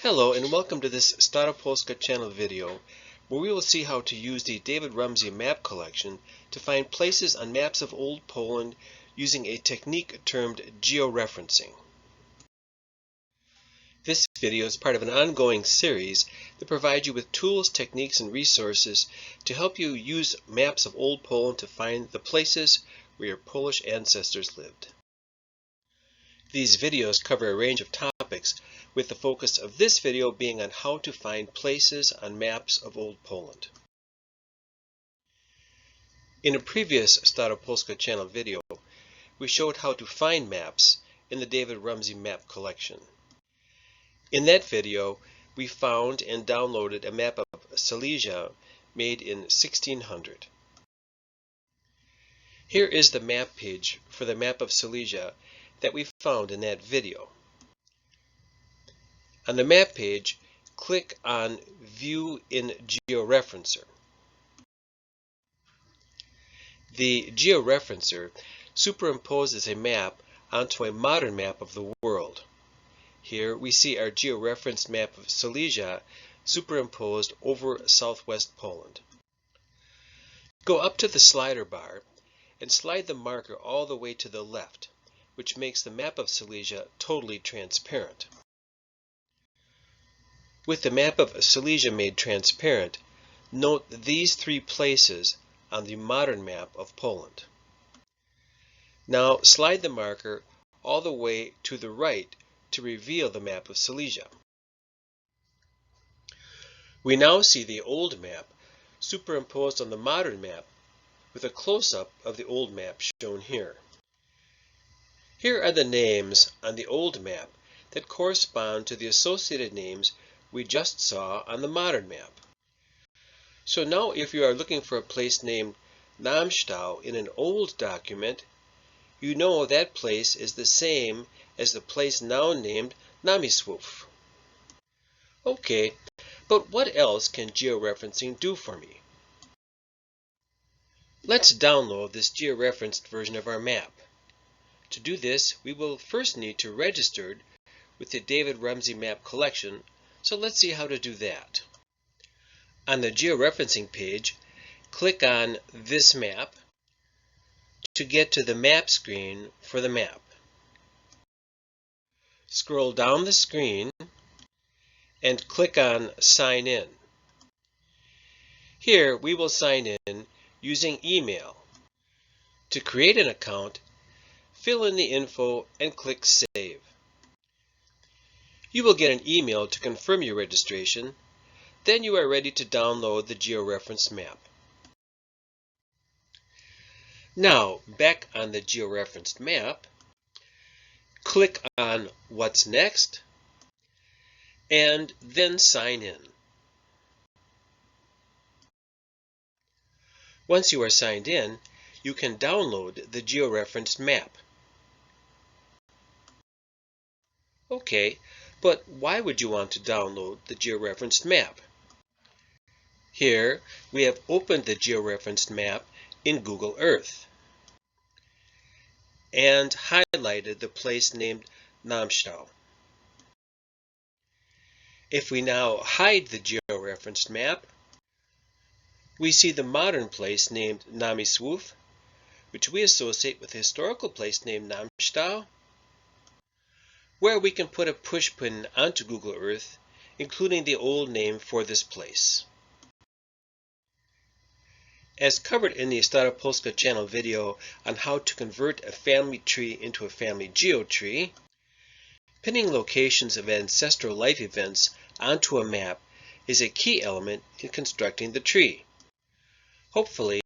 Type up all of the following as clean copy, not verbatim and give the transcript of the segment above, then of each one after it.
Hello and welcome to this Staropolska channel video where we will see how to use the David Rumsey map collection to find places on maps of Old Poland using a technique termed georeferencing. This video is part of an ongoing series that provides you with tools, techniques, and resources to help you use maps of Old Poland to find the places where your Polish ancestors lived. These videos cover a range of topics, with the focus of this video being on how to find places on maps of Old Poland. In a previous Staropolska channel video, we showed how to find maps in the David Rumsey map collection. In that video, we found and downloaded a map of Silesia made in 1600. Here is the map page for the map of Silesia that we found in that video. On the map page, click on View in Georeferencer. The georeferencer superimposes a map onto a modern map of the world. Here we see our georeferenced map of Silesia superimposed over southwest Poland. Go up to the slider bar and slide the marker all the way to the left, which makes the map of Silesia totally transparent. With the map of Silesia made transparent, note these three places on the modern map of Poland. Now slide the marker all the way to the right to reveal the map of Silesia. We now see the old map superimposed on the modern map with a close-up of the old map shown here. Here are the names on the old map that correspond to the associated names we just saw on the modern map. So now if you are looking for a place named Namstau in an old document, you know that place is the same as the place now named Namysłów. Okay, but what else can georeferencing do for me? Let's download this georeferenced version of our map. To do this, we will first need to register with the David Rumsey map collection, so let's see how to do that. On the georeferencing page, click on This Map to get to the map screen for the map. Scroll down the screen and click on Sign In. Here we will sign in using email. To create an account, fill in the info and click Save. You will get an email to confirm your registration. Then you are ready to download the georeferenced map. Now, back on the georeferenced map, click on What's Next and then sign in. Once you are signed in, you can download the georeferenced map. Okay, but why would you want to download the georeferenced map? Here we have opened the georeferenced map in Google Earth and highlighted the place named Namstau. If we now hide the georeferenced map, we see the modern place named Namysłów, which we associate with the historical place named Namstau, where we can put a pushpin onto Google Earth, including the old name for this place. As covered in the Staropolska channel video on how to convert a family tree into a family geotree, pinning locations of ancestral life events onto a map is a key element in constructing the tree. Hopefully,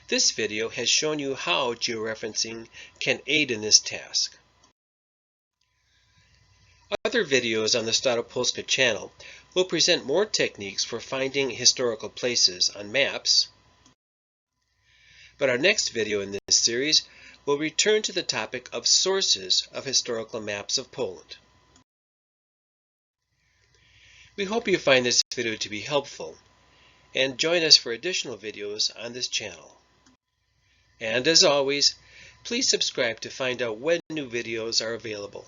this video has shown you how georeferencing can aid in this task. Other videos on the Staropolska channel will present more techniques for finding historical places on maps, but our next video in this series will return to the topic of sources of historical maps of Poland. We hope you find this video to be helpful, and join us for additional videos on this channel. And as always, please subscribe to find out when new videos are available.